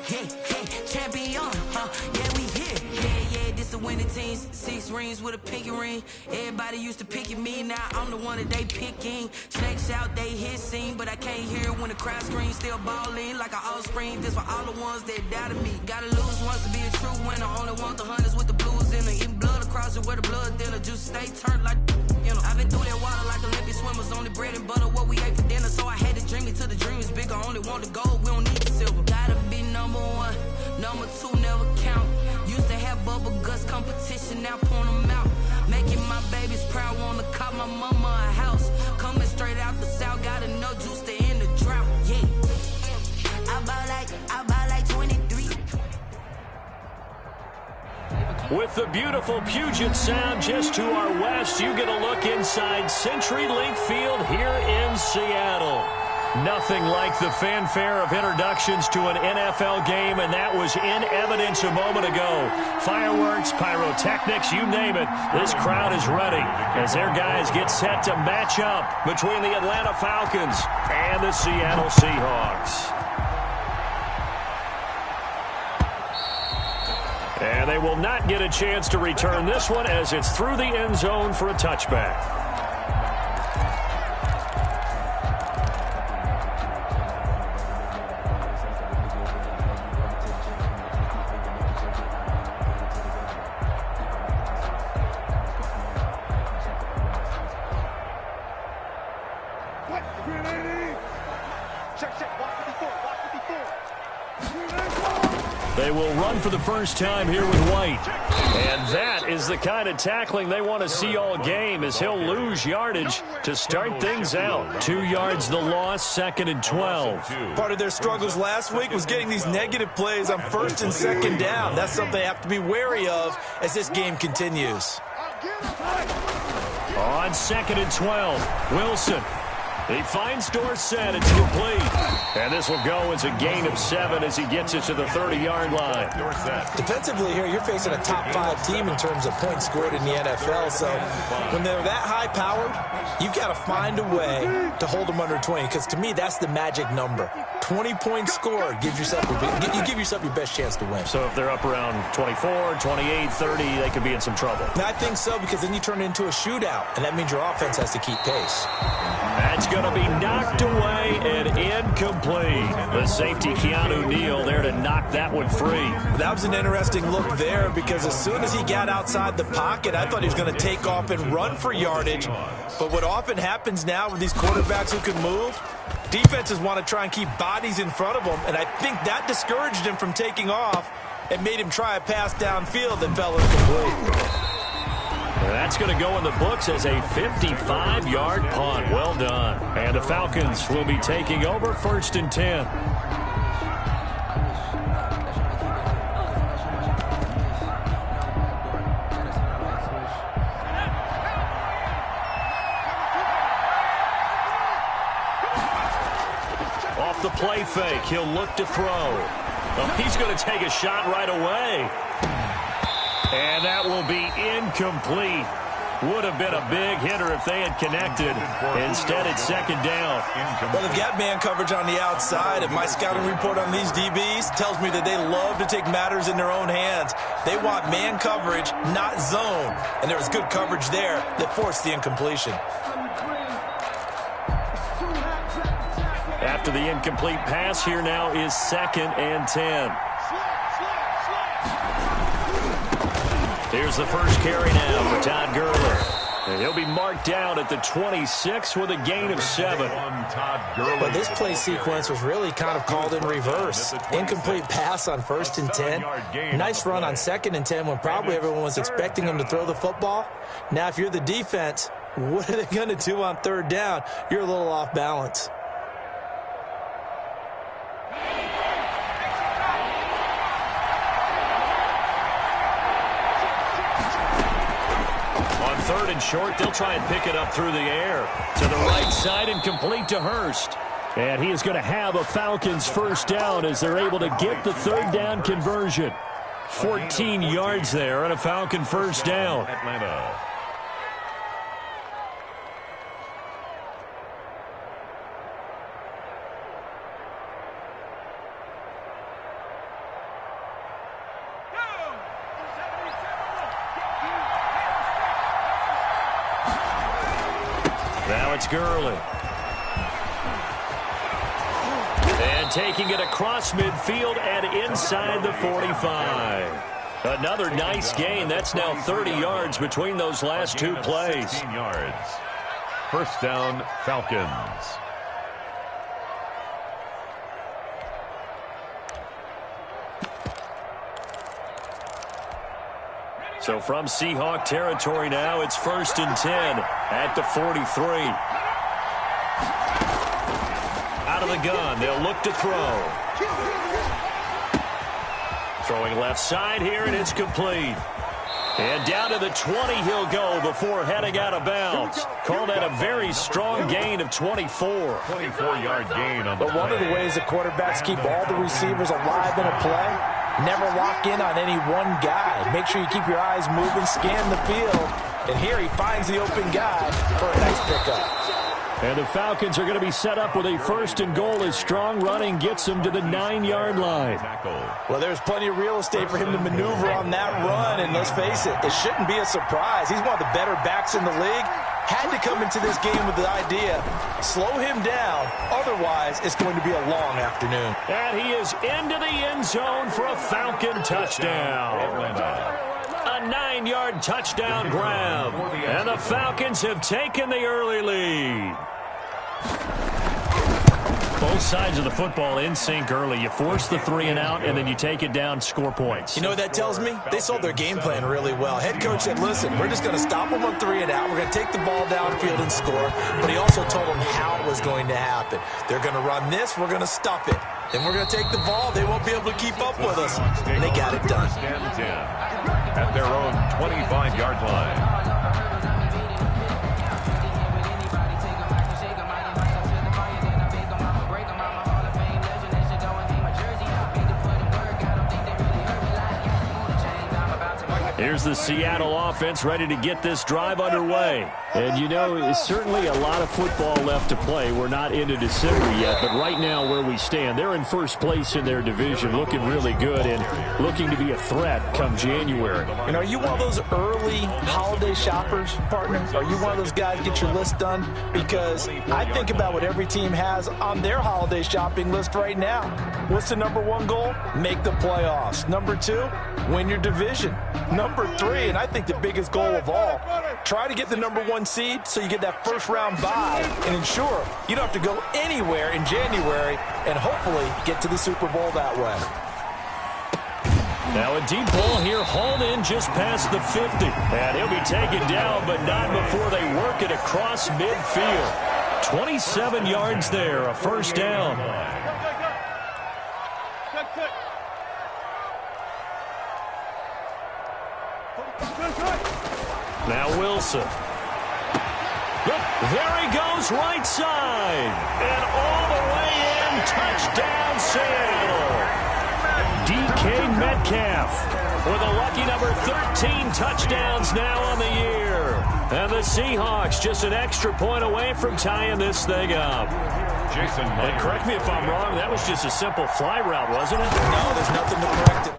Yeah, champion, yeah, we here. Yeah, this the winning teams. 6 rings with a pinky ring. Everybody used to picking me, now I'm the one that they picking. Snakes out, they hit scene, but I can't hear when the crowd screams. Still balling like an offspring. This for all the ones that doubted me. Gotta lose once to be a true winner. Only want the hunters with the blues in it. Eating blood across it where the blood thinner. Just stay turned like, you know. I've been through that water like Olympic swimmers. Only bread and butter, what we ate for dinner. So I had to dream it till the dream is bigger. Only want the gold, we don't need the silver. Gotta be number 1, number 2 never count. Used to have bubble guts competition, now point them out. Making my babies proud, wanna call my mama a house. Coming straight out the south, got enough juice to end the drought. Yeah, I buy like 23. With the beautiful Puget Sound just to our west, you get a look inside CenturyLink Field here in Seattle. Nothing like the fanfare of introductions to an NFL game, and that was in evidence a moment ago. Fireworks, pyrotechnics, you name it. This crowd is ready as their guys get set to match up between the Atlanta Falcons and the Seattle Seahawks. And they will not get a chance to return this one as it's through the end zone for a touchback. They will run for the first time here with White. And that is the kind of tackling they want to see all game, as he'll lose yardage to start things out. 2 yards the loss, 2nd and 12. Part of their struggles last week was getting these negative plays on 1st and 2nd down. That's something they have to be wary of as this game continues. On 2nd and 12, Wilson. He finds Dorsett. It's complete. And this will go as a gain of 7 as he gets it to the 30-yard line. Defensively here, you're facing a top 5 team in terms of points scored in the NFL. So when they're that high-powered, you've got to find a way to hold them under 20. Because to me, that's the magic number. 20 points scored. You give yourself your best chance to win. So if they're up around 24, 28, 30, they could be in some trouble. I think so, because then you turn it into a shootout, and that means your offense has to keep pace. That's going to be knocked away and incomplete. The safety, Keanu Neal, there to knock that one free. That was an interesting look there, because as soon as he got outside the pocket, I thought he was going to take off and run for yardage. But what often happens now with these quarterbacks who can move, defenses want to try and keep bodies in front of them, and I think that discouraged him from taking off and made him try a pass downfield that fell incomplete. That's going to go in the books as a 55-yard punt. Well done. And the Falcons will be taking over 1st and 10. Off the play fake, he'll look to throw. Oh, he's going to take a shot right away. And that will be incomplete. Would have been a big hitter if they had connected. Instead, it's 2nd down. Well, they've got man coverage on the outside, and my scouting report on these DBs tells me that they love to take matters in their own hands. They want man coverage, not zone. And there was good coverage there that forced the incompletion. After the incomplete pass, here now is 2nd and 10. Here's the first carry now for Todd Gurley. And he'll be marked down at the 26 with a gain of 7. But this play sequence was really kind of called in reverse. Incomplete pass on 1st and 10. Nice run on 2nd and 10 when probably everyone was expecting him to throw the football. Now, if you're the defense, what are they going to do on 3rd down? You're a little off balance. On 3rd and short, they'll try and pick it up through the air. To the right side and complete to Hurst. And he is going to have a Falcons first down as they're able to get the 3rd down conversion. 14 yards there and a Falcon first down. Atlanta. it's Gurley. And taking it across midfield and inside the 45. Another nice gain. That's now 30 yards between those last two plays. 16 yards. First down, Falcons. So from Seahawk territory now, it's 1st and 10 at the 43. Out of the gun, they'll look to throw. Throwing left side here, and it's complete. And down to the 20 he'll go before heading out of bounds. Call that a very strong gain of 24. 24-yard gain on the play. But one of the ways the quarterbacks keep all the receivers alive in a play, never lock in on any one guy. Make sure you keep your eyes moving, scan the field. And here he finds the open guy for a nice pickup. And the Falcons are going to be set up with a 1st and goal as strong running gets them to the 9-yard line. Well, there's plenty of real estate for him to maneuver on that run. And let's face it, it shouldn't be a surprise. He's one of the better backs in the league. Had to come into this game with the idea, slow him down. Otherwise, it's going to be a long afternoon. And he is into the end zone for a Falcon touchdown. A 9-yard touchdown grab. And the Falcons have taken the early lead. Both sides of the football in sync early. You force the 3 and out, and then you take it down, score points. You know what that tells me? They sold their game plan really well. Head coach said, listen, we're just going to stop them on 3 and out. We're going to take the ball downfield and score. But he also told them how it was going to happen. They're going to run this. We're going to stop it. Then we're going to take the ball. They won't be able to keep up with us. And they got it done. At their own 25-yard line. Here's the Seattle offense ready to get this drive underway. And, you know, it's certainly a lot of football left to play. We're not into December yet, but right now where we stand, they're in first place in their division, looking really good and looking to be a threat come January. And are you one of those early holiday shoppers, partner? Are you one of those guys get your list done? Because I think about what every team has on their holiday shopping list right now. What's the number 1 goal? Make the playoffs. Number 2, win your division. Number 3, and I think the biggest goal of all, try to get the number 1 seed so you get that first-round bye and ensure you don't have to go anywhere in January and hopefully get to the Super Bowl that way. Now a deep ball here, hauled in just past the 50. And he'll be taken down, but not before they work it across midfield. 27 yards there, a first down. Now Wilson. Look, there he goes, right side. And all the way in, touchdown Seattle. DK Metcalf with a lucky number 13 touchdowns now on the year. And the Seahawks just an extra point away from tying this thing up. Jason, and correct me if I'm wrong, that was just a simple fly route, wasn't it? No, there's nothing to correct it.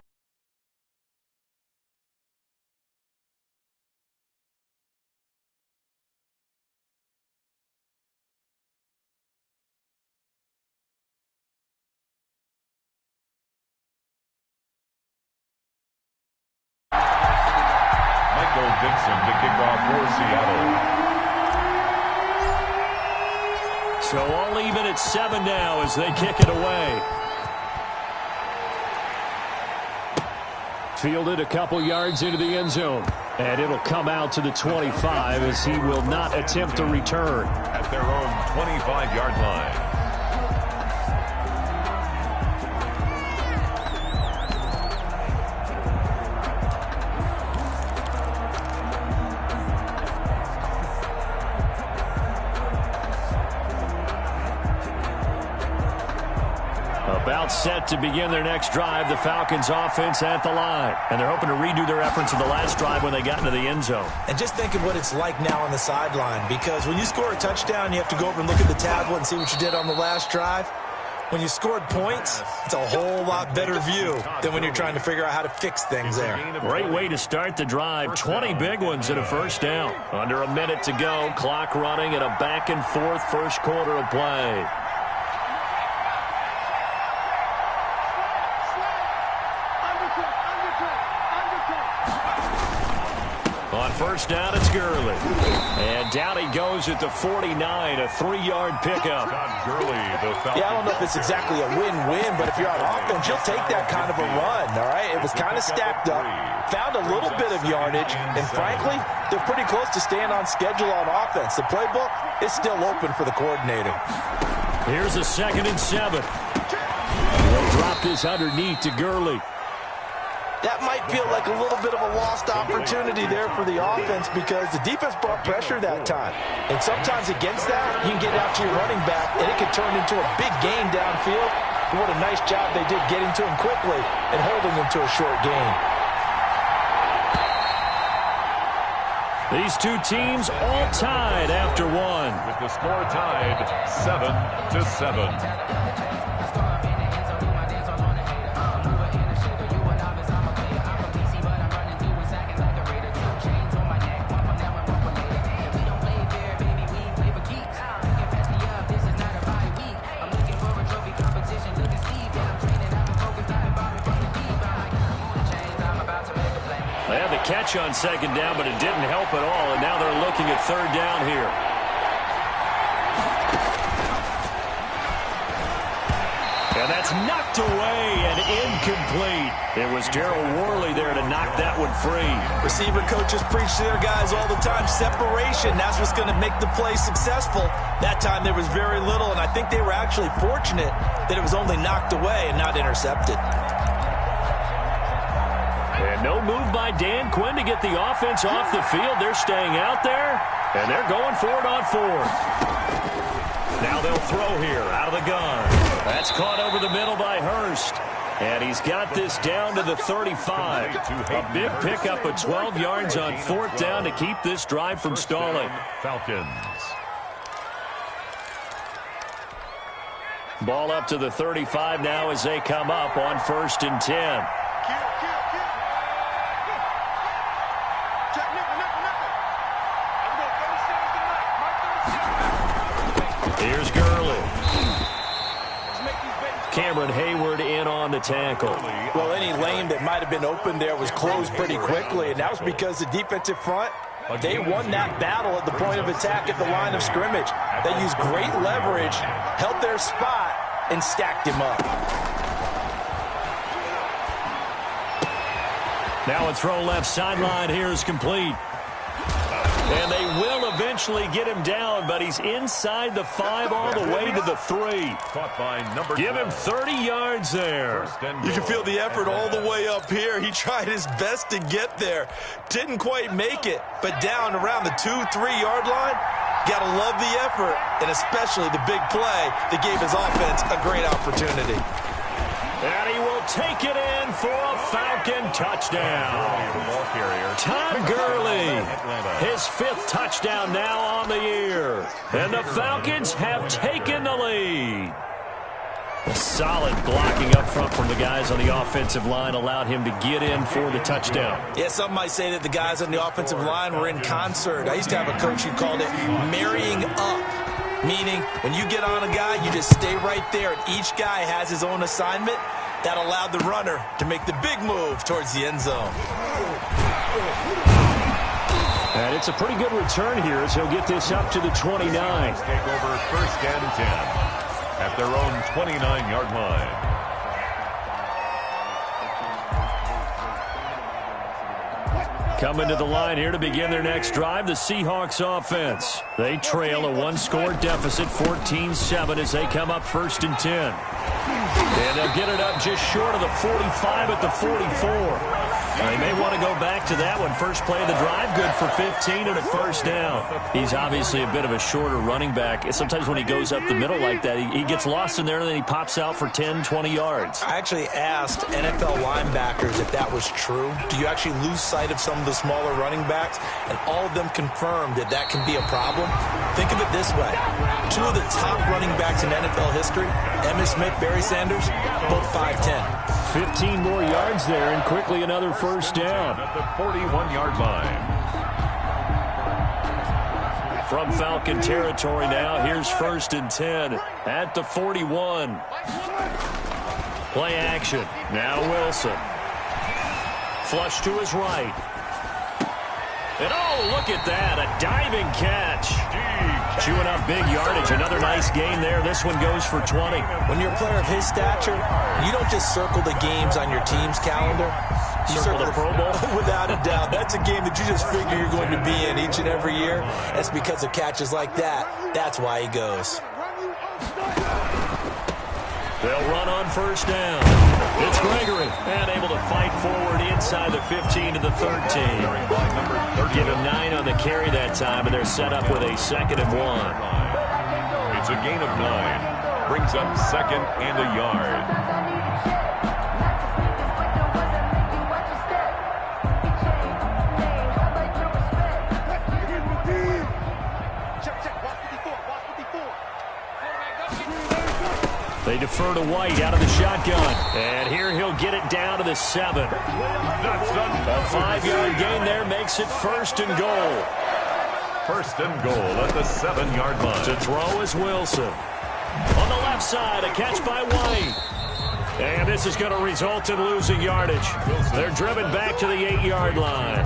Dixon to kick off for Seattle. So all even at 7 now as they kick it away. Fielded a couple yards into the end zone. And it'll come out to the 25 as he will not attempt to return. At their own 25-yard line. About set to begin their next drive, the Falcons offense at the line. And they're hoping to redo their efforts of the last drive when they got into the end zone. And just think of what it's like now on the sideline, because when you score a touchdown, you have to go over and look at the tablet and see what you did on the last drive. When you scored points, it's a whole lot better view than when you're trying to figure out how to fix things there. Great way to start the drive. 20 big ones and a first down. Under a minute to go. Clock running and a back-and-forth first quarter of play. On first down, it's Gurley. And down he goes at the 49, a 3-yard pickup. Yeah, I don't know if it's exactly a win-win, but if you're on offense, you'll take that kind of a run, all right? It was kind of stacked up, found a little bit of yardage, and frankly, they're pretty close to staying on schedule on offense. The playbook is still open for the coordinator. Here's a 2nd and 7. They'll drop this underneath to Gurley. That might feel like a little bit of a lost opportunity there for the offense because the defense brought pressure that time. And sometimes against that, you can get out to your running back, and it can turn into a big gain downfield. But what a nice job they did getting to him quickly and holding him to a short gain. These two teams all tied after one. With the score tied 7-7. Catch on 2nd down, but it didn't help at all, and now they're looking at 3rd down here. And that's knocked away and incomplete. It was Darryl Worley there to knock that one free. Receiver coaches preach to their guys all the time. Separation, that's what's going to make the play successful. That time there was very little, and I think they were actually fortunate that it was only knocked away and not intercepted. And no move by Dan Quinn to get the offense off the field. They're staying out there, and they're going for it on 4th. Now they'll throw here out of the gun. That's caught over the middle by Hurst. And he's got this down to the 35. A big pickup of 12 yards on 4th down to keep this drive from stalling. Falcons. Ball up to the 35 now as they come up on 1st and 10. Here's Gurley. Cameron Hayward in on the tackle. Well, any lane that might have been open there was closed pretty quickly, and that was because the defensive front, they won that battle at the point of attack at the line of scrimmage. They used great leverage, held their spot, and stacked him up. Now a throw left sideline here is complete. And they will eventually get him down, but he's inside the 5 all the way to the 3. Give him 30 yards there. You can feel the effort all the way up here. He tried his best to get there. Didn't quite make it, but down around the 2-3 yard line, got to love the effort, and especially the big play that gave his offense a great opportunity. And he will take it in for a Falcon touchdown. Todd Gurley, his 5th touchdown now on the year. And the Falcons have taken the lead. A solid blocking up front from the guys on the offensive line allowed him to get in for the touchdown. Yeah, some might say that the guys on the offensive line were in concert. I used to have a coach who called it marrying up. Meaning, when you get on a guy, you just stay right there, and each guy has his own assignment. That allowed the runner to make the big move towards the end zone. And it's a pretty good return here as he'll get this up to the 29. Take over 1st and 10 at their own 29-yard line. Coming to the line here to begin their next drive, the Seahawks offense. They trail a 1-score deficit, 14-7, as they come up 1st and 10. And they'll get it up just short of the 45 at the 44. They may want to go back to that one. First play of the drive, good for 15 and a first down. He's obviously a bit of a shorter running back. Sometimes when he goes up the middle like that, he gets lost in there, and then he pops out for 10, 20 yards. I actually asked NFL linebackers if that was true. Do you actually lose sight of some of the smaller running backs? And all of them confirmed that that can be a problem. Think of it this way. Two of the top running backs in NFL history, Emmitt Smith, Barry Sanders, both 5'10". 15 more yards there, and quickly another first down. At the 41-yard line. From Falcon territory now, here's 1st and 10 at the 41. Play action. Now Wilson. Flush to his right. And oh, look at that, a diving catch. Chewing up big yardage, another nice gain there. This one goes for 20. When you're a player of his stature, you don't just circle the games on your team's calendar. You circle the Pro Bowl? Without a doubt. That's a game that you just figure you're going to be in each and every year. That's because of catches like that. That's why he goes. They'll run on first down. It's Gregory, and able to fight forward inside the 15 to the 13. Give him 9 on the carry that time, and they're set up with a 2nd and 1. It's a gain of 9. Brings up 2nd and a yard. They defer to White out of the shotgun. And here he'll get it down to the 7. That's done. A 5-yard gain there makes it 1st and goal. 1st and goal at the 7-yard line. To throw is Wilson. On the left side, a catch by White. And this is going to result in losing yardage. They're driven back to the 8-yard line.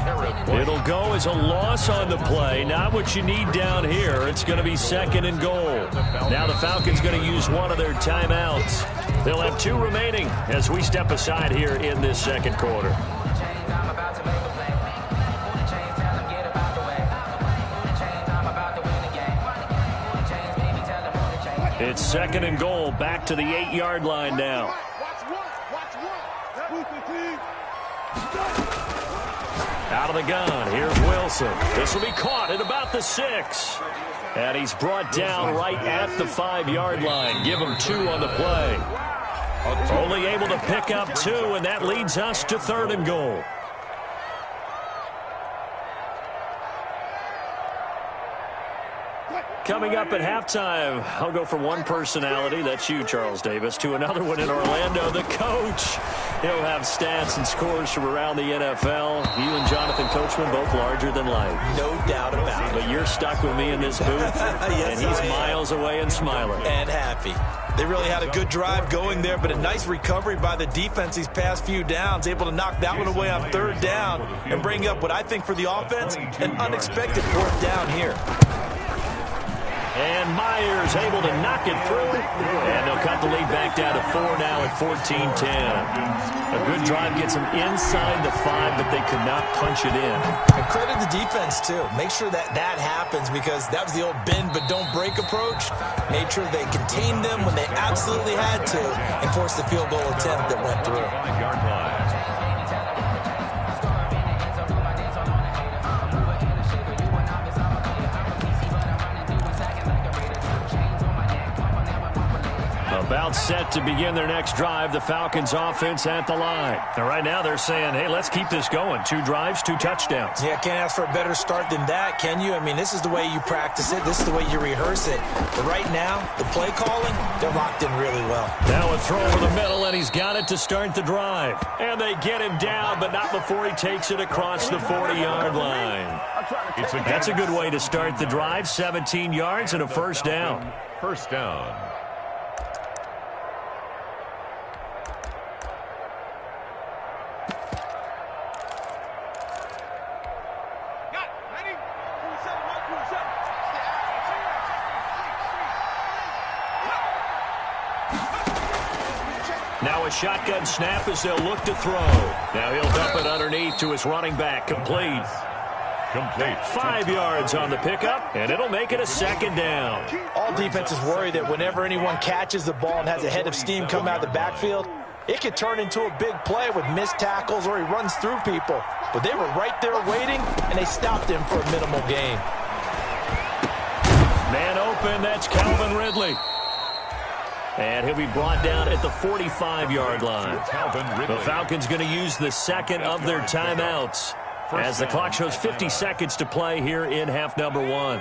It'll go as a loss on the play. Not what you need down here. It's going to be 2nd and goal. Now the Falcons going to use one of their timeouts. They'll have 2 remaining as we step aside here in this 2nd quarter. It's 2nd and goal, back to the 8-yard line now. Out of the gun, here's Wilson. This will be caught at about the 6. And he's brought down right at the 5-yard line. Give him 2 on the play. Only able to pick up 2, and that leads us to 3rd and goal. Coming up at halftime, I'll go from one personality, that's you, Charles Davis, to another one in Orlando, the coach. He'll have stats and scores from around the NFL. You and Jonathan Coachman, both larger than life. No doubt about it. But you're stuck with me in this booth, yes, and he's miles away and smiling. And happy. They really had a good drive going there, but a nice recovery by the defense these past few downs, able to knock that one away on 3rd down and bring up what I think for the offense, an unexpected 4th down here. And Myers able to knock it through. And they'll cut the lead back down to 4 now at 14-10. A good drive gets them inside the 5, but they could not punch it in. And credit the defense, too. Make sure that happens, because that was the old bend but don't break approach. Made sure they contained them when they absolutely had to and forced the field goal attempt that went through. 5-yard line. About set to begin their next drive, the Falcons offense at the line. And right now they're saying, hey, let's keep this going. 2 drives, 2 touchdowns. Yeah, can't ask for a better start than that, can you? I mean, this is the way you practice it. This is the way you rehearse it. But right now, the play calling, they're locked in really well. Now a throw over the middle, and he's got it to start the drive. And they get him down, but not before he takes it across the 40-yard line. That's a good way to start the drive. 17 yards and a first down. First down. Now a shotgun snap as they'll look to throw. Now he'll dump it underneath to his running back. Complete. 5 yards on the pickup, and it'll make it a 2nd down. All defenses worry that whenever anyone catches the ball and has a head of steam come out of the backfield, It could turn into a big play with missed tackles or he runs through people. But they were right there waiting, and they stopped him for a minimal gain. Man open, that's Calvin Ridley. And he'll be brought down at the 45-yard line. The Falcons going to use the second of their timeouts as the clock shows 50 seconds to play here in half number 1.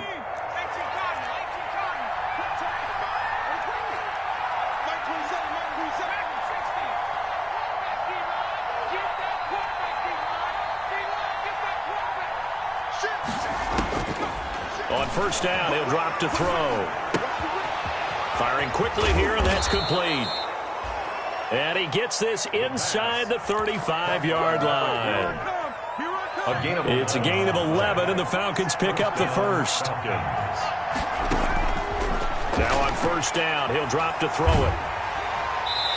On first down, he'll drop to throw. Firing quickly here, and that's complete. And he gets this inside the 35-yard line. It's a gain of 11, and the Falcons pick up the first. Now on first down, he'll drop to throw it.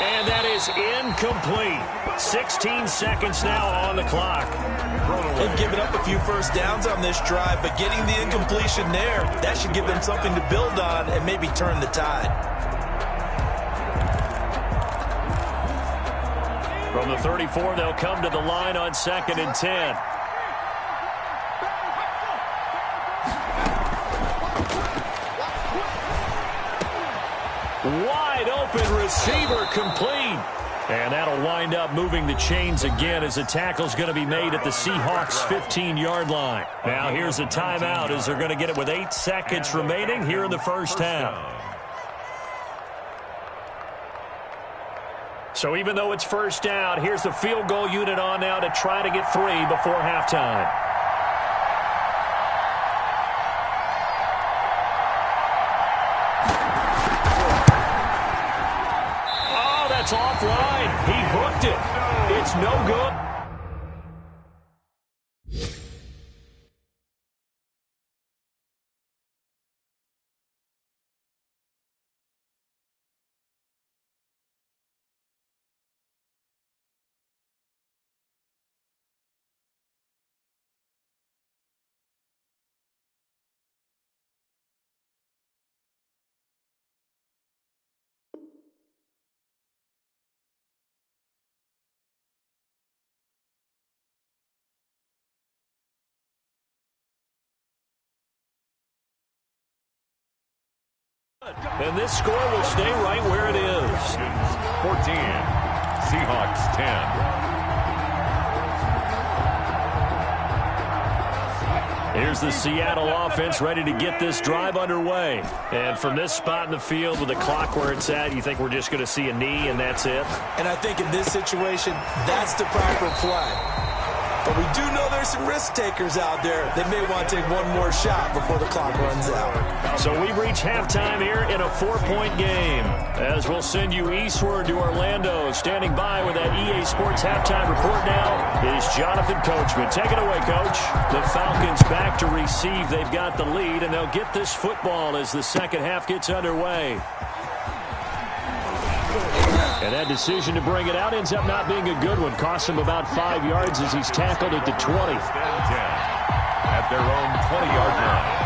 And that is incomplete. 16 seconds now on the clock. They've given up a few first downs on this drive, but getting the incompletion there, that should give them something to build on and maybe turn the tide. From the 34, they'll come to the line on 2nd and 10. Wide open receiver complete. And that'll wind up moving the chains again as the tackle's going to be made at the Seahawks' 15-yard line. Now here's a timeout as they're going to get it with 8 seconds remaining here in the first half. So even though it's first down, here's the field goal unit on now to try to get 3 before halftime. It's offline. He hooked it. It's no good. And this score will stay right where it is. 14, Seahawks 10. Here's the Seattle offense ready to get this drive underway. And from this spot in the field with the clock where it's at, you think we're just going to see a knee and that's it? And I think in this situation, that's the proper play. But we do know there's some risk takers out there. They may want to take one more shot before the clock runs out. So we've reached halftime here in a 4-point game. As we'll send you eastward to Orlando. Standing by with that EA Sports halftime report now is Jonathan Coachman. Take it away, Coach. The Falcons back to receive. They've got the lead, and they'll get this football as the second half gets underway. And that decision to bring it out ends up not being a good one. Costs him about 5 yards as he's tackled at the 20. At their own 20-yard line.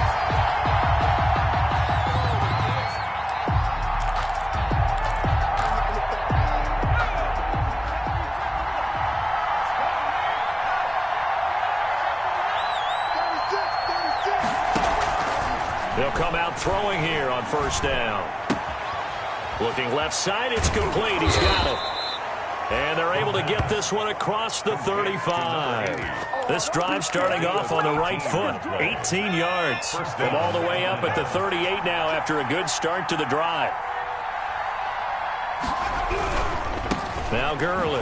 They'll come out throwing here on first down. Looking left side, it's complete. He's got it. And they're able to get this one across the 35. This drive starting off on the right foot. 18 yards from all the way up at the 38 now after a good start to the drive. Now Gurley.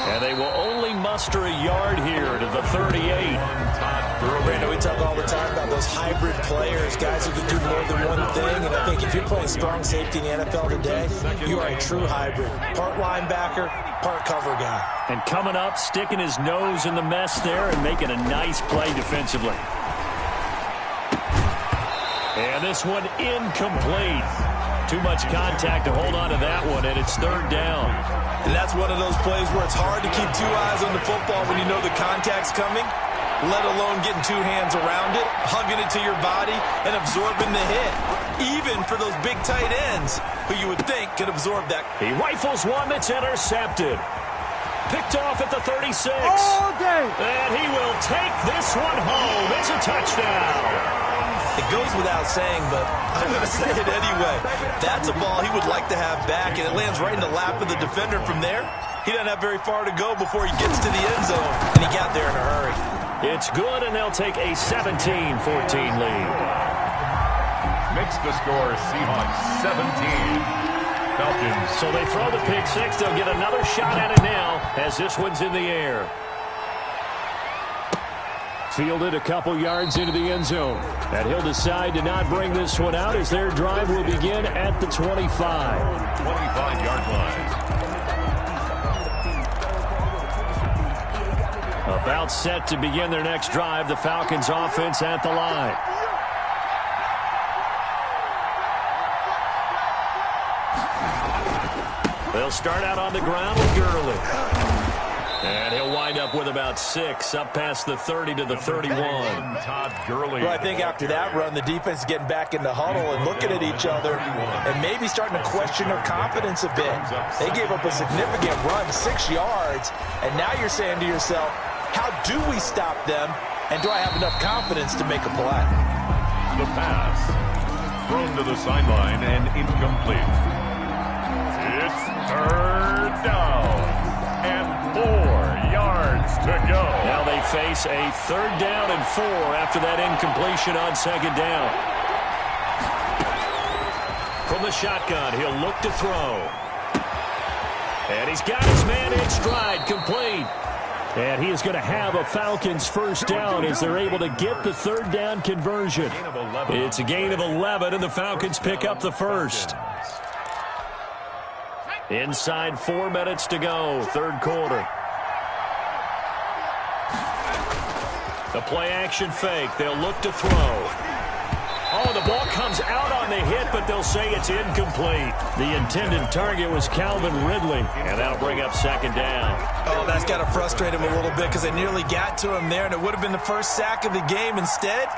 And they will only muster a yard here to the 38. Brandon, we talk all the time about those hybrid players, guys who can do more than one thing. And I think if you're playing strong safety in the NFL today, you are a true hybrid. Part linebacker, part cover guy. And coming up, sticking his nose in the mess there and making a nice play defensively. And this one incomplete. Too much contact to hold on to that one, and it's third down. And that's one of those plays where it's hard to keep two eyes on the football when you know the contact's coming. let alone getting two hands around it, hugging it to your body, and absorbing the hit. Even for those big tight ends, who you would think could absorb that. He rifles one that's intercepted. Picked off at the 36. All day. And he will take this one home. It's a touchdown. It goes without saying, but I'm going to say it anyway. That's a ball he would like to have back, and it lands right in the lap of the defender. From there, he doesn't have very far to go before he gets to the end zone, and he got there in a hurry. It's good, and they'll take a 17-14 lead. Makes the score Seahawks 17. Falcons. So they throw the pick six. They'll get another shot at it now as this one's in the air. Fielded a couple yards into the end zone. And he'll decide to not bring this one out as their drive will begin at the 25. 25-yard line. About set to begin their next drive. The Falcons offense at the line. They'll start out on the ground with Gurley. And he'll wind up with about 6, up past the 30 to the 31. Todd Gurley. Well, I think after that run, the defense is getting back in the huddle and looking at each other and maybe starting to question their confidence a bit. They gave up a significant run, 6 yards, and now you're saying to yourself, how do we stop them, and do I have enough confidence to make a play? The pass. Thrown to the sideline and incomplete. It's third down. And 4 yards to go. Now they face a 3rd down and 4 after that incompletion on 2nd down. From the shotgun, he'll look to throw. And he's got his man in stride, complete. And he is going to have a Falcons 1st down as they're able to get the 3rd down conversion. It's a gain of 11, and the Falcons pick up the 1st. Inside 4 minutes to go, 3rd quarter. The play-action fake. They'll look to throw. Oh, the ball comes out on the hit, but they'll say it's incomplete. The intended target was Calvin Ridley, and that'll bring up 2nd down. Oh, that's got to frustrate him a little bit because they nearly got to him there, and it would have been the first sack of the game. Instead,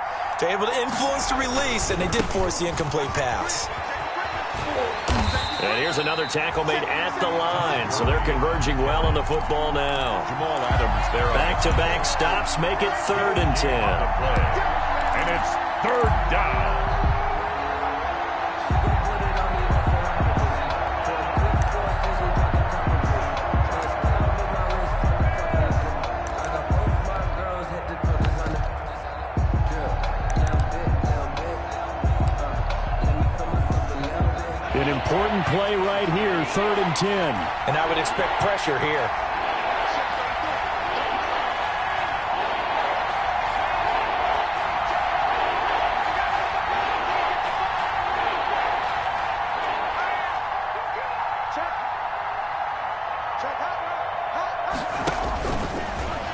they're able to influence the release, and they did force the incomplete pass. And here's another tackle made at the line. So they're converging well on the football now. Jamal Adams there. Back-to-back stops make it 3rd and 10. And it's 3rd down. An important play right here, 3rd and 10. And I would expect pressure here.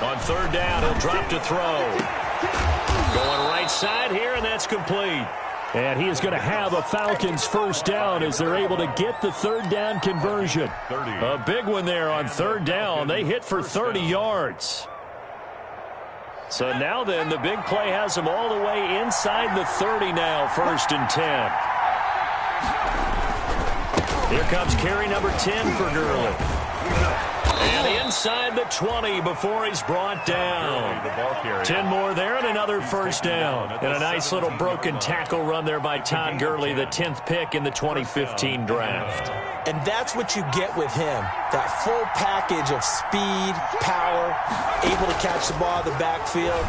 On 3rd down, he'll drop to throw. Going right side here, and that's complete. And he is going to have a Falcons 1st down as they're able to get the 3rd down conversion. A big one there on 3rd down. They hit for 30 yards. So now then, the big play has them all the way inside the 30 now, 1st and 10. Here comes carry number 10 for Gurley. And inside the 20 before he's brought down. 10 more there and another 1st down. And a nice little broken tackle run there by Todd Gurley, the 10th pick in the 2015 draft. And that's what you get with him. That full package of speed, power, able to catch the ball in the backfield.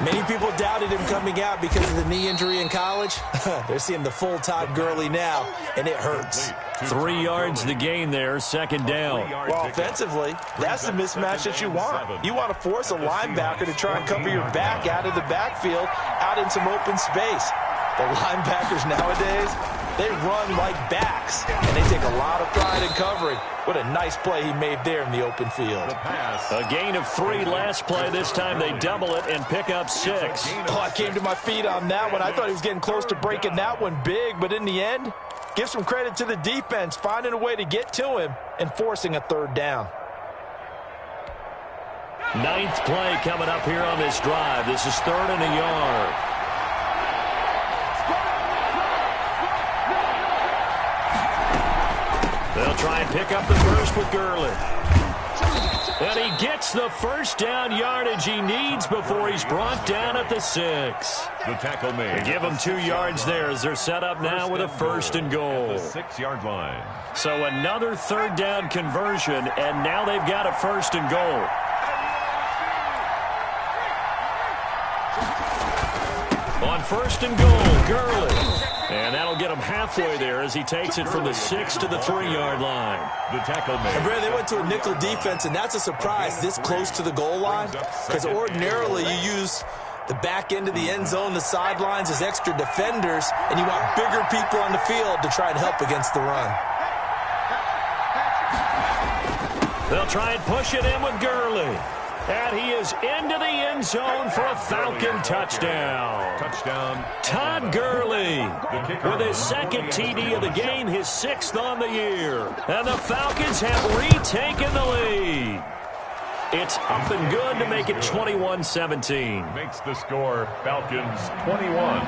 Many people doubted him coming out because of the knee injury in college. They're seeing the full Todd Gurley now, and it hurts. 3 yards the gain there, 2nd down. Well, offensively, that's the mismatch that you want. You want to force a linebacker to try and cover your back out of the backfield, out in some open space. The linebackers nowadays, they run like backs, and they take a lot of pride in covering. What a nice play he made there in the open field. A gain of 3 last play. This time they double it and pick up 6. Oh, I came to my feet on that one. I thought he was getting close to breaking that one big, but in the end, give some credit to the defense, finding a way to get to him and forcing a 3rd down. Ninth play coming up here on this drive. This is 3rd and a yard. They'll try and pick up the first with Gurley. And he gets the first down yardage he needs before he's brought down at the 6. The tackle made. They give him 2 yards there as they're set up now with a 1st and goal. The 6-yard line. So another 3rd down conversion, and now they've got a 1st and goal. On 1st and goal, Gurley. And that'll get him halfway there as he takes it from the 6 to the 3-yard line. The tackle made. And Brad, they went to a nickel defense, and that's a surprise this close to the goal line, because ordinarily you use the back end of the end zone, the sidelines as extra defenders, and you want bigger people on the field to try and help against the run. They'll try and push it in with Gurley. And he is into the end zone for a Falcon touchdown. Touchdown. Todd Gurley with his 2nd TD of the game, his 6th on the year. And the Falcons have retaken the lead. It's up and good to make it 21-17. Makes the score Falcons 21.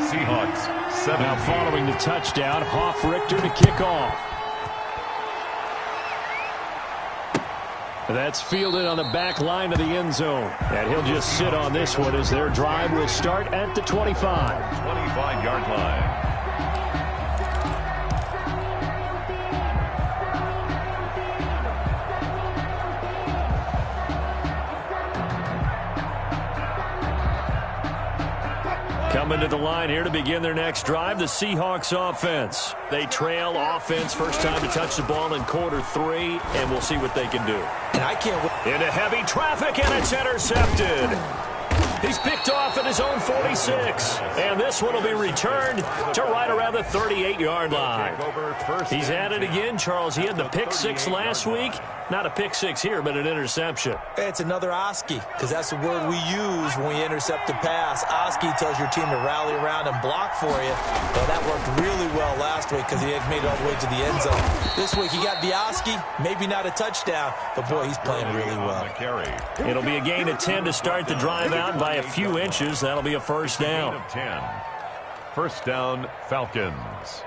Seahawks 7. Now following the touchdown, Hoff-Richter to kick off. That's fielded on the back line of the end zone. And he'll just sit on this one as their drive will start at the 25. 25-yard line. Coming to the line here to begin their next drive, the Seahawks offense. They trail offense, first time to touch the ball in quarter 3, and we'll see what they can do. And I can't wait. Into heavy traffic, and it's intercepted. He's picked off at his own 46. And this one will be returned to right around the 38-yard line. He's at it again, Charles. He had the pick 6 last week. Not a pick 6 here, but an interception. It's another Oski, because that's the word we use when we intercept a pass. Oski tells your team to rally around and block for you. Well, that worked really well last week because he had made it all the way to the end zone. This week he got the Oski, maybe not a touchdown, but boy, he's playing really well. It'll be a gain of 10 to start the drive out by a few inches. That'll be a first down. Gain of 10. First down, Falcons.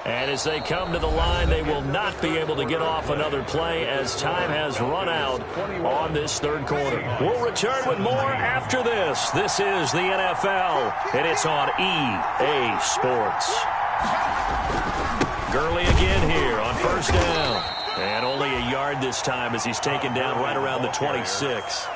And as they come to the line, they will not be able to get off another play as time has run out on this 3rd quarter. We'll return with more after this. This is the NFL, and it's on EA Sports. Gurley again here on first down. And only a yard this time as he's taken down right around the 26.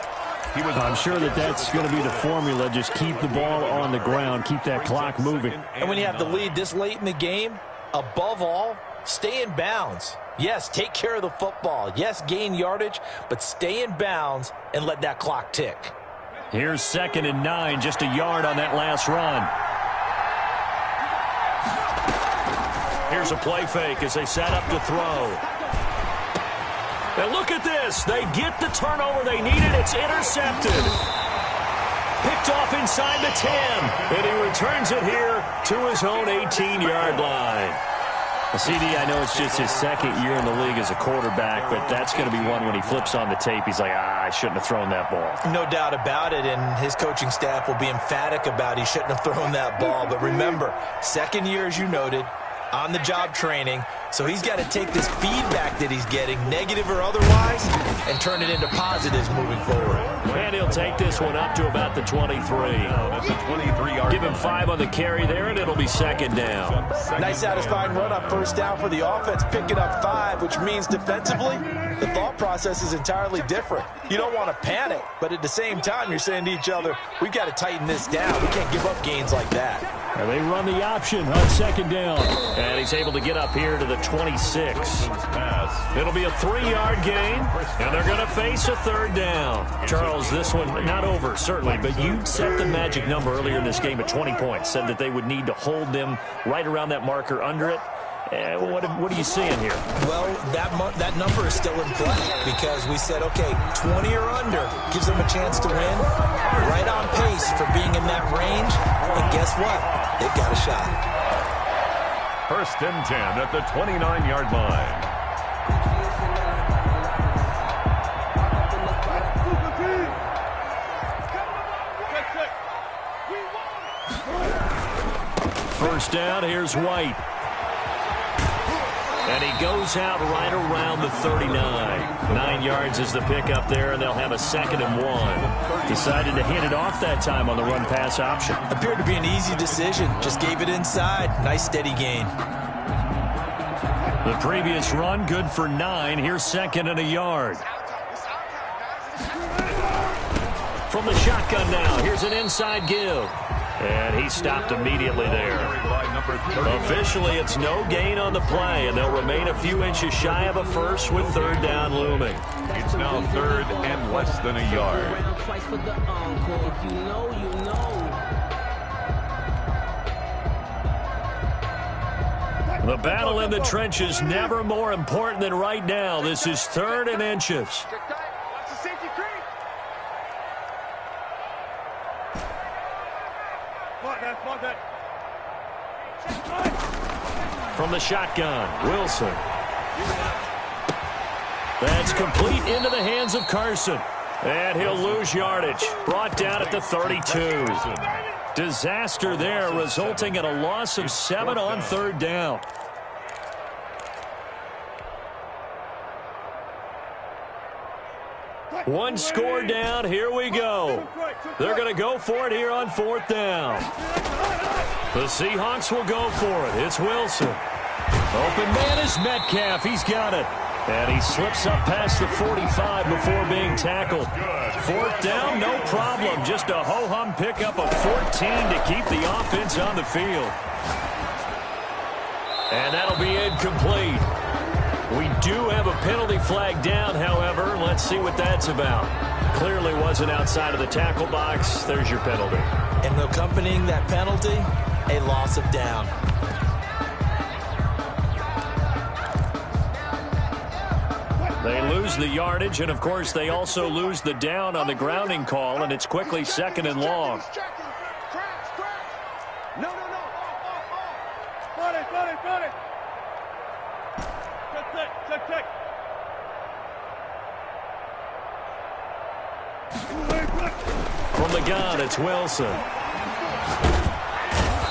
I'm sure that's going to be the formula. Just keep the ball on the ground, keep that clock moving. And when you have the lead this late in the game, above all, stay in bounds. Yes, take care of the football. Yes, gain yardage, but stay in bounds and let that clock tick. Here's 2nd and 9, just a yard on that last run. Here's a play fake as they set up to throw. And look at this. They get the turnover they needed. It's intercepted. Picked off inside the 10. And he returns it here to his own 18-yard line. CD, I know it's just his 2nd year in the league as a quarterback, but that's going to be one when he flips on the tape, he's like, I shouldn't have thrown that ball. No doubt about it, and his coaching staff will be emphatic about he shouldn't have thrown that ball. But remember, 2nd year, as you noted, on-the-job training, so he's got to take this feedback that he's getting, negative or otherwise, and turn it into positives moving forward. And he'll take this one up to about the 23. That's a 23-yard. Give him 5 on the carry there, and it'll be 2nd down. Nice satisfying run on first down for the offense, picking up 5, which means defensively, the thought process is entirely different. You don't want to panic, but at the same time, you're saying to each other, we've got to tighten this down. We can't give up gains like that. And they run the option on 2nd down. And he's able to get up here to the 26. It'll be a 3-yard gain, and they're going to face a 3rd down. Charles, this one not over, certainly, but you set the magic number earlier in this game at 20 points, said that they would need to hold them right around that marker under it. What are you seeing here? Well, that number is still in play because we said, okay, 20 or under gives them a chance to win. Right on pace for being in that range. And guess what? They've got a shot. First and 10 at the 29-yard line. First down, here's White. And he goes out right around the 39. 9 yards is the pickup there, and they'll have a 2nd and 1. Decided to hand it off that time on the run-pass option. Appeared to be an easy decision. Just gave it inside. Nice steady gain. The previous run, good for 9. Here's 2nd and a yard. From the shotgun now, here's an inside give. And he stopped immediately there. Officially, it's no gain on the play, and they'll remain a few inches shy of a first with 3rd down looming. It's now 3rd and less than a yard. The battle in the trenches never more important than right now. This is 3rd and inches. From the shotgun, Wilson. That's complete into the hands of Carson. And he'll lose yardage. Brought down at the 32. Disaster there, resulting in a loss of 7 on 3rd down. One score down. Here we go. They're going to go for it here on 4th down. The Seahawks will go for it. It's Wilson. Open man is Metcalf. He's got it. And he slips up past the 45 before being tackled. 4th down, no problem. Just a ho-hum pickup of 14 to keep the offense on the field. And that'll be incomplete. We do have a penalty flag down, however. Let's see what that's about. Clearly wasn't outside of the tackle box. There's your penalty. And accompanying that penalty, a loss of down. They lose the yardage, and, of course, they also lose the down on the grounding call, and it's quickly 2nd and long. No. Got it. Check. From the gun, it's Wilson.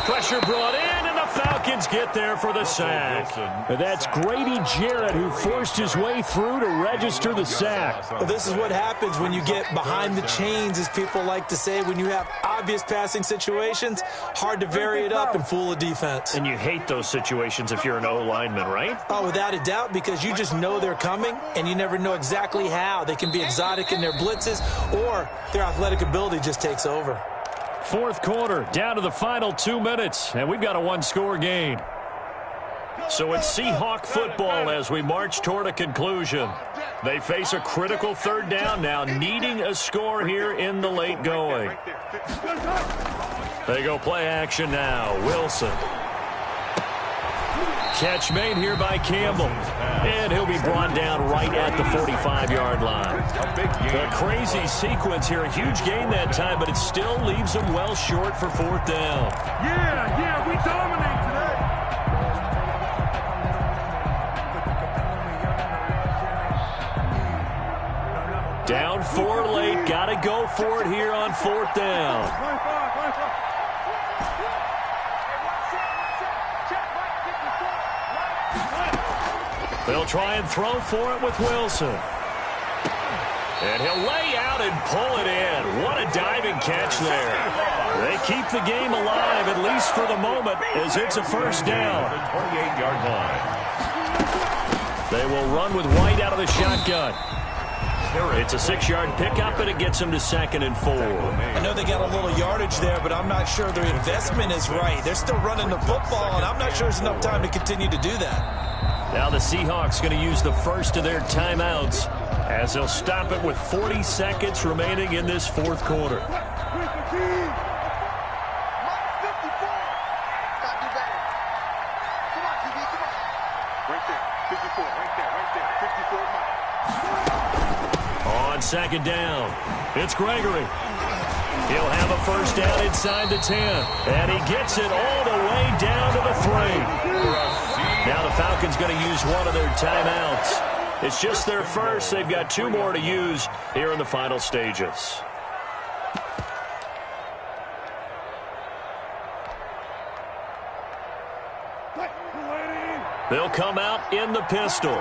Pressure brought in, and the Falcons get there for the sack. That's Grady Jarrett who forced his way through to register the sack. Well, this is what happens when you get behind the chains, as people like to say. When you have obvious passing situations, hard to vary it up and fool a defense. And you hate those situations if you're an O-lineman, right? Oh, without a doubt, because you just know they're coming, and you never know exactly how. They can be exotic in their blitzes, or their athletic ability just takes over. 4th quarter, down to the final 2 minutes, and we've got a 1-score game. So it's Seahawk football as we march toward a conclusion. They face a critical 3rd down now, needing a score here in the late going. They go play action now. Wilson. Catch made here by Campbell. And he'll be brought down right at the 45-yard line. A crazy sequence here. A huge gain that time, but it still leaves them well short for 4th down. Yeah, we dominate today. Down 4 late. Got to go for it here on 4th down. They'll try and throw for it with Wilson. And he'll lay out and pull it in. What a diving catch there. They keep the game alive, at least for the moment, as it's a 1st down. 28-yard line. They will run with White out of the shotgun. It's a 6-yard pickup, and it gets them to 2nd and 4. I know they got a little yardage there, but I'm not sure their investment is right. They're still running the football, and I'm not sure there's enough time to continue to do that. Now the Seahawks going to use the first of their timeouts as they'll stop it with 40 seconds remaining in this 4th quarter. On 2nd down, it's Gregory. He'll have a first down inside the 10. And he gets it all the way down to the 3. Now the Falcons going to use one of their timeouts. It's just their first. They've got 2 more to use here in the final stages. They'll come out in the pistol.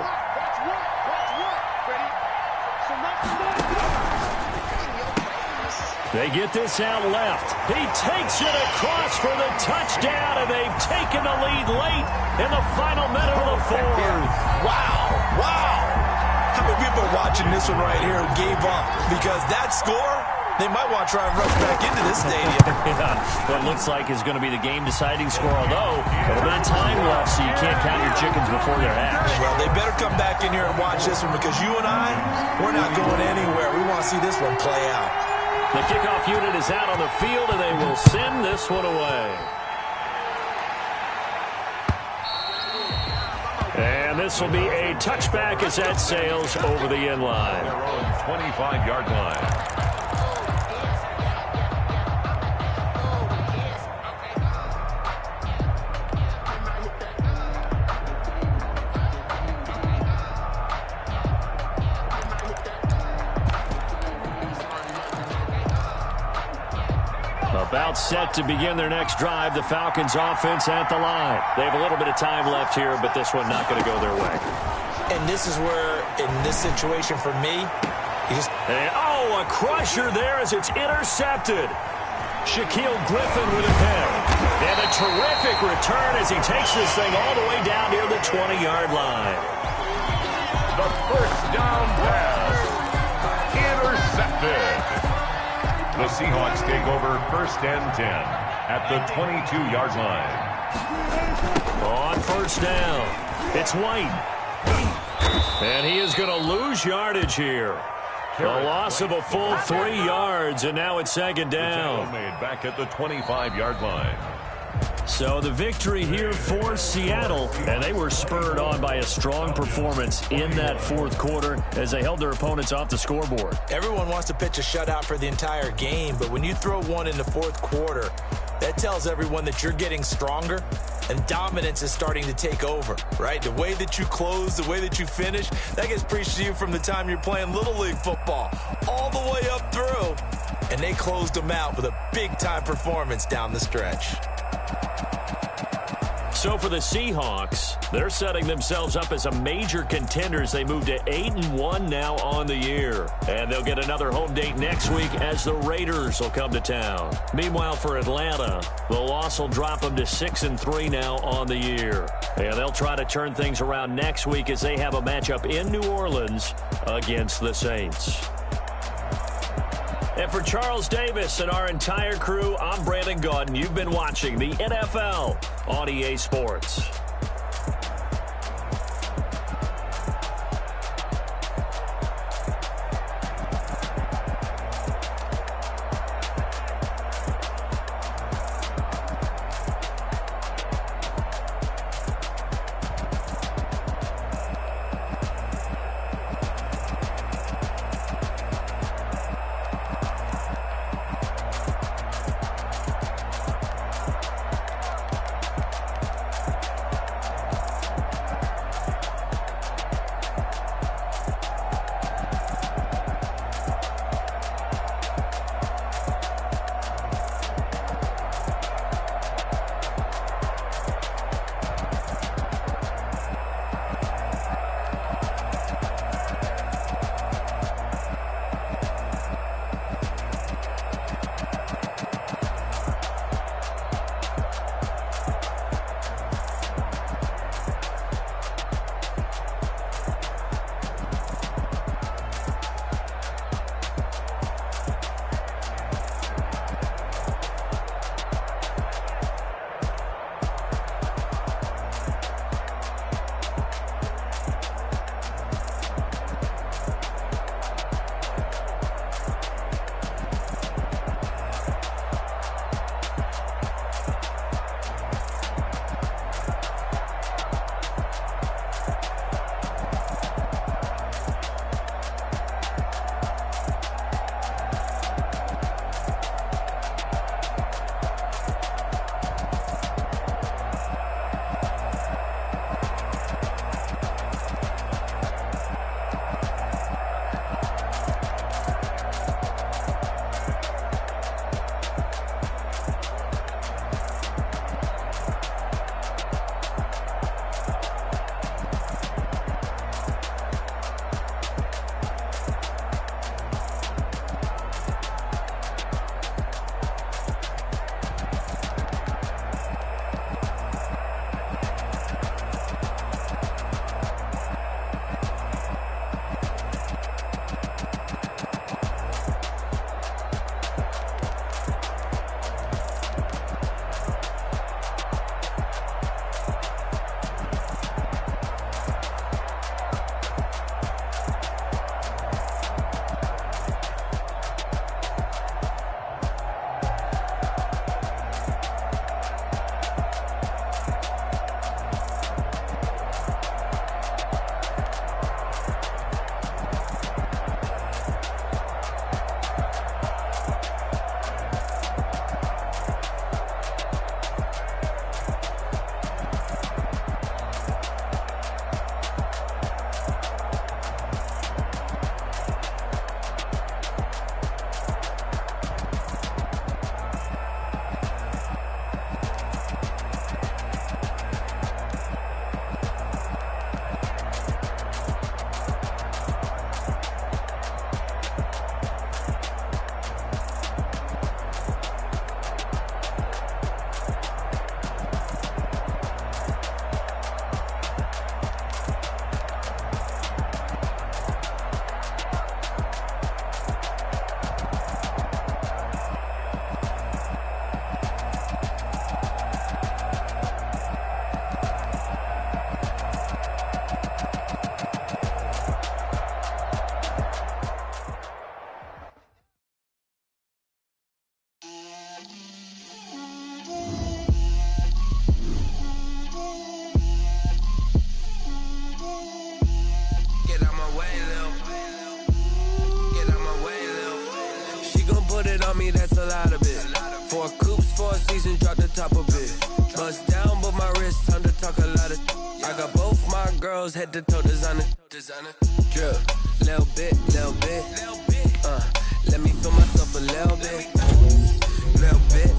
They get this out left. He takes it across for the touchdown, and they've taken the lead late in the final minute of the 4th. Wow. How many people are watching this one right here who gave up? Because that score, they might want to try and rush back into this stadium. Yeah, what looks like is going to be the game-deciding score, although a little bit of time left, so you can't count your chickens before they're hatched. Well, they better come back in here and watch this one, because you and I, we're not going anywhere. We want to see this one play out. The kickoff unit is out on the field, and they will send this one away. And this will be a touchback as that sails over the end line. Their own 25-yard line. About set to begin their next drive. The Falcons offense at the line. They have a little bit of time left here, but this one not going to go their way. And this is where, in this situation for me, a crusher there as it's intercepted. Shaquille Griffin with a pick. And a terrific return as he takes this thing all the way down near the 20-yard line. The first down pass. Intercepted. The Seahawks take over first and 10 at the 22-yard line. On first down, it's White. And he is going to lose yardage here. A loss of a full 3 yards, and now it's second down. Made back at the 25-yard line. So the victory here for Seattle, and they were spurred on by a strong performance in that 4th quarter as they held their opponents off the scoreboard. Everyone wants to pitch a shutout for the entire game, but when you throw one in the 4th quarter, that tells everyone that you're getting stronger and dominance is starting to take over, right? The way that you close, the way that you finish, that gets preached to you from the time you're playing Little League football all the way up through, and they closed them out with a big-time performance down the stretch. So for the Seahawks, they're setting themselves up as a major contender as they move to 8-1 now on the year. And they'll get another home date next week as the Raiders will come to town. Meanwhile, for Atlanta, the loss will drop them to 6-3 now on the year. And they'll try to turn things around next week as they have a matchup in New Orleans against the Saints. And for Charles Davis and our entire crew, I'm Brandon Gaudin. You've been watching the NFL on EA Sports. seasons, drop the top a bit. Bust down, but my wrist, time to talk a lot of. I got both my girls, head to toe designer. Drip, little bit. Let me feel myself a little bit. Little bit.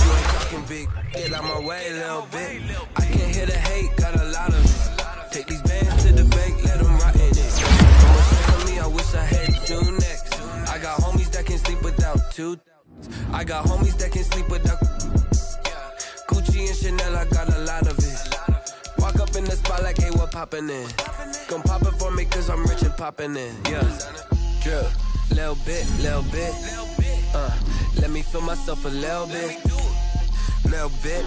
You ain't talking big, get out my way, little bit. I can't hear the hate, got a lot of it. Take these bands to the bank, let them rot in it. Someone tell me I wish I had two necks. I got homies that can sleep without two. I got homies that can sleep without Gucci and Chanel, I got a lot of it. Walk up in the spot like, hey, what poppin' in? Gon' pop it for me cause I'm rich and poppin' in. Yeah, drip, little bit. Let me feel myself a little bit. Little bit,